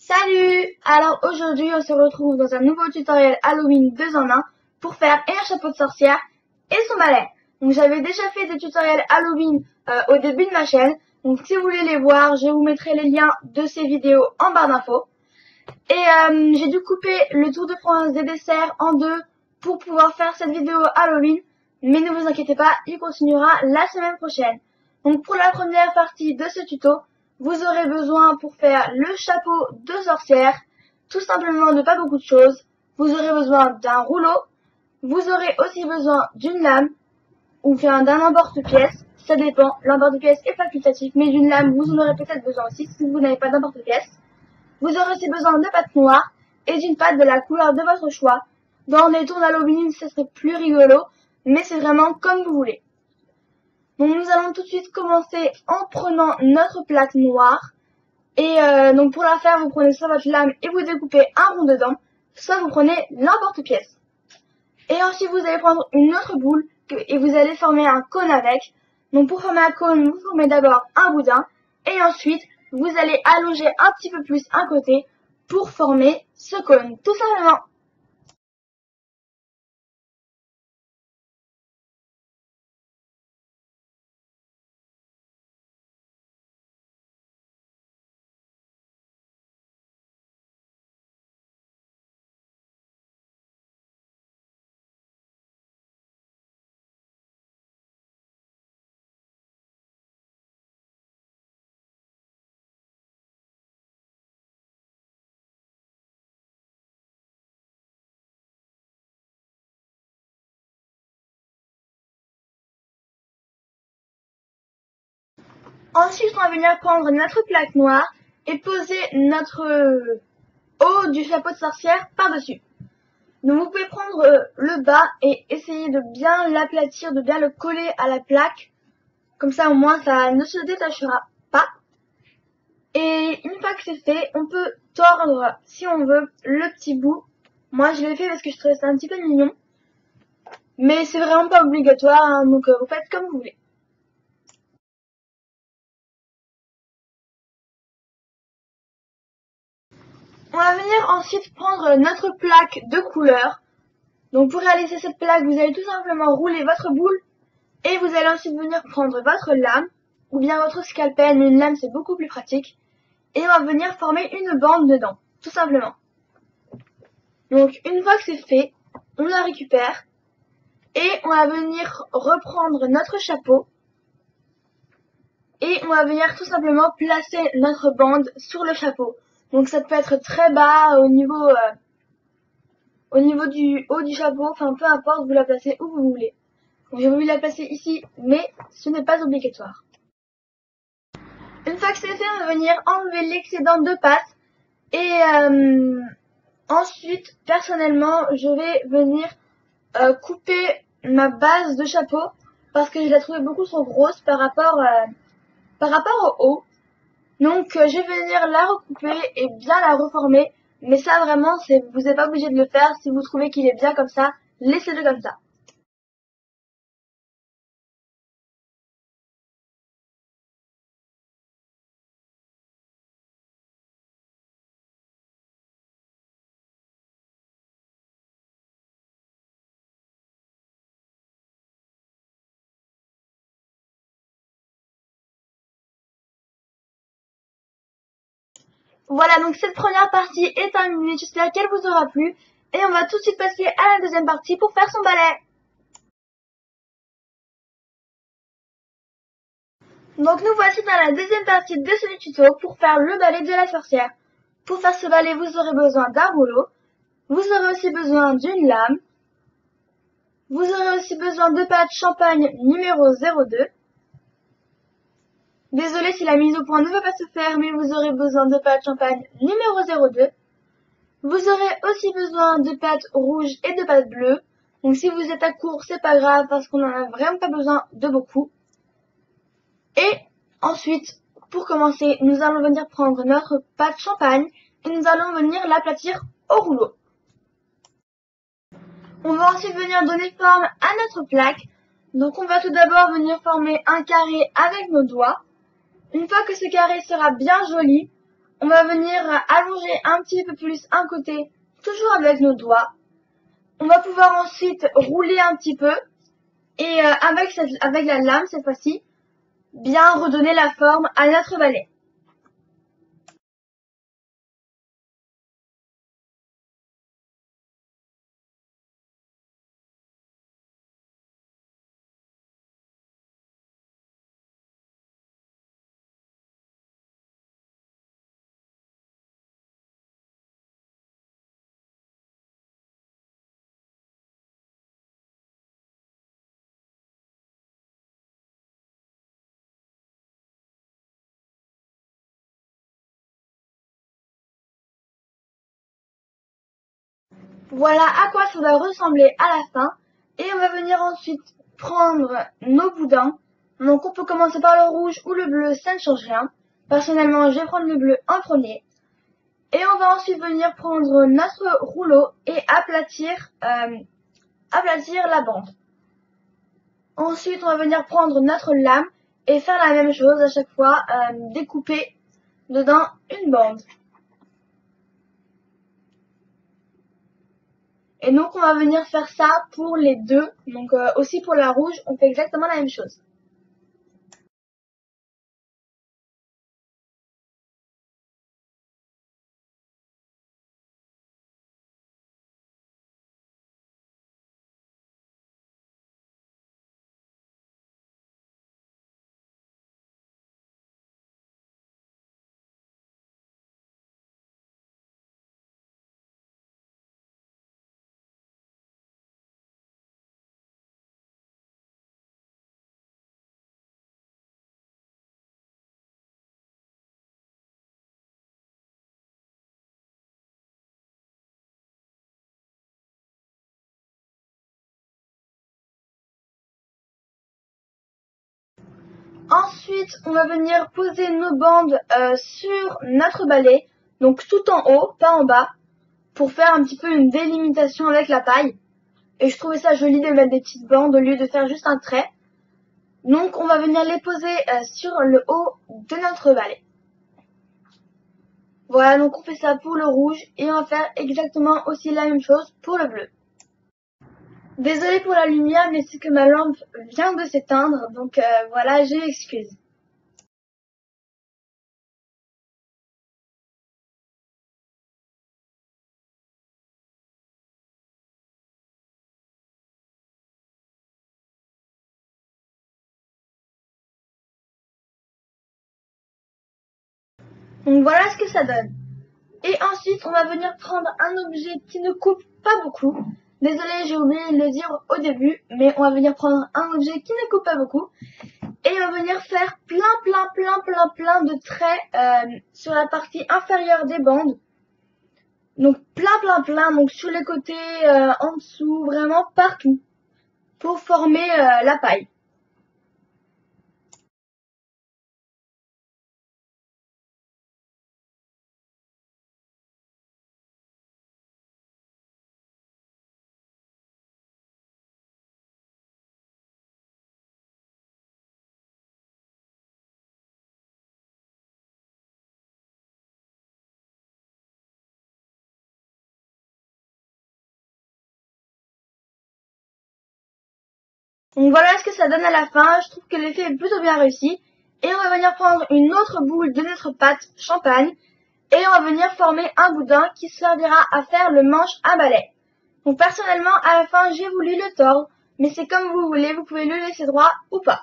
Salut! Alors aujourd'hui on se retrouve dans un nouveau tutoriel Halloween 2 en 1 pour faire un chapeau de sorcière et son balai. Donc j'avais déjà fait des tutoriels Halloween au début de ma chaîne. Donc si vous voulez les voir, je vous mettrai les liens de ces vidéos en barre d'infos. Et j'ai dû couper le Tour de France des desserts en deux pour pouvoir faire cette vidéo Halloween. Mais ne vous inquiétez pas, il continuera la semaine prochaine. Donc pour la première partie de ce tuto, vous aurez besoin pour faire le chapeau de sorcière, tout simplement de pas beaucoup de choses. Vous aurez besoin d'un rouleau, vous aurez aussi besoin d'une lame ou bien d'un emporte-pièce, ça dépend. L'emporte-pièce est facultatif, mais d'une lame vous en aurez peut-être besoin aussi si vous n'avez pas d'emporte-pièce. Vous aurez aussi besoin de pâte noire et d'une pâte de la couleur de votre choix. Dans les tours d'Halloween, ce serait plus rigolo, mais c'est vraiment comme vous voulez. Donc nous allons tout de suite commencer en prenant notre plaque noire. Et donc pour la faire, vous prenez soit votre lame et vous découpez un rond dedans, soit vous prenez l'emporte-pièce. Et ensuite vous allez prendre une autre boule et vous allez former un cône avec. Donc pour former un cône, vous formez d'abord un boudin et ensuite vous allez allonger un petit peu plus un côté pour former ce cône, tout simplement. Ensuite, on va venir prendre notre plaque noire et poser notre haut du chapeau de sorcière par-dessus. Donc vous pouvez prendre le bas et essayer de bien l'aplatir, de bien le coller à la plaque. Comme ça au moins ça ne se détachera pas. Et une fois que c'est fait, on peut tordre, si on veut, le petit bout. Moi je l'ai fait parce que je trouvais ça un petit peu mignon. Mais c'est vraiment pas obligatoire, hein, donc vous faites comme vous voulez. On va venir ensuite prendre notre plaque de couleur. Donc pour réaliser cette plaque, vous allez tout simplement rouler votre boule et vous allez ensuite venir prendre votre lame ou bien votre scalpel, mais une lame c'est beaucoup plus pratique. Et on va venir former une bande dedans, tout simplement. Donc une fois que c'est fait, on la récupère et on va venir reprendre notre chapeau et on va venir tout simplement placer notre bande sur le chapeau. Donc ça peut être très bas au niveau du haut du chapeau, enfin peu importe, vous la placez où vous voulez. Donc j'ai voulu la placer ici, mais ce n'est pas obligatoire. Une fois que c'est fait, on va venir enlever l'excédent de pâte et ensuite, personnellement, je vais venir couper ma base de chapeau parce que je la trouvais beaucoup trop grosse par rapport au haut. Donc je vais venir la recouper et bien la reformer. Mais ça vraiment, vous n'êtes pas obligé de le faire. Si vous trouvez qu'il est bien comme ça, laissez-le comme ça. Voilà, donc cette première partie est terminée. J'espère qu'elle vous aura plu. Et on va tout de suite passer à la deuxième partie pour faire son balai. Donc nous voici dans la deuxième partie de ce tuto pour faire le balai de la sorcière. Pour faire ce balai, vous aurez besoin d'un rouleau. Vous aurez aussi besoin d'une lame. Vous aurez aussi besoin de pâte champagne numéro 02. Désolée si la mise au point ne va pas se faire, mais vous aurez besoin de pâte champagne numéro 02. Vous aurez aussi besoin de pâte rouge et de pâte bleue. Donc si vous êtes à court, c'est pas grave parce qu'on n'en a vraiment pas besoin de beaucoup. Et ensuite, pour commencer, nous allons venir prendre notre pâte champagne et nous allons venir l'aplatir au rouleau. On va ensuite venir donner forme à notre plaque. Donc on va tout d'abord venir former un carré avec nos doigts. Une fois que ce carré sera bien joli, on va venir allonger un petit peu plus un côté, toujours avec nos doigts. On va pouvoir ensuite rouler un petit peu et avec la lame cette fois-ci, bien redonner la forme à notre balai. Voilà à quoi ça va ressembler à la fin. Et on va venir ensuite prendre nos boudins. Donc on peut commencer par le rouge ou le bleu, ça ne change rien. Personnellement, je vais prendre le bleu en premier. Et on va ensuite venir prendre notre rouleau et aplatir la bande. Ensuite, on va venir prendre notre lame et faire la même chose à chaque fois, découper dedans une bande. Et donc on va venir faire ça pour les deux. Donc aussi pour la rouge, on fait exactement la même chose. Ensuite, on va venir poser nos bandes sur notre balai, donc tout en haut, pas en bas, pour faire un petit peu une délimitation avec la paille. Et je trouvais ça joli de mettre des petites bandes au lieu de faire juste un trait. Donc on va venir les poser sur le haut de notre balai. Voilà, donc on fait ça pour le rouge et on va faire exactement aussi la même chose pour le bleu. Désolée pour la lumière, mais c'est que ma lampe vient de s'éteindre, donc voilà, je m'excuse. Donc voilà ce que ça donne. Et ensuite, on va venir prendre un objet qui ne coupe pas beaucoup. Désolée, j'ai oublié de le dire au début, mais on va venir prendre un objet qui ne coupe pas beaucoup. Et on va venir faire plein de traits sur la partie inférieure des bandes. Donc plein, donc sur les côtés, en dessous, vraiment partout, pour former la paille. Donc voilà ce que ça donne à la fin. Je trouve que l'effet est plutôt bien réussi. Et on va venir prendre une autre boule de notre pâte champagne. Et on va venir former un boudin qui servira à faire le manche à balai. Donc personnellement, à la fin, j'ai voulu le tordre. Mais c'est comme vous voulez, vous pouvez le laisser droit ou pas.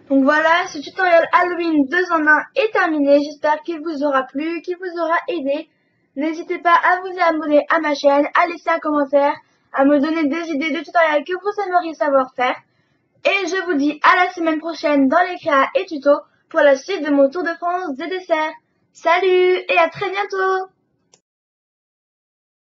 Donc voilà, ce tutoriel Halloween 2 en 1 est terminé. J'espère qu'il vous aura plu, qu'il vous aura aidé. N'hésitez pas à vous abonner à ma chaîne, à laisser un commentaire, à me donner des idées de tutoriels que vous aimeriez savoir faire. Et je vous dis à la semaine prochaine dans les créas et tutos pour la suite de mon tour de France des desserts. Salut et à très bientôt!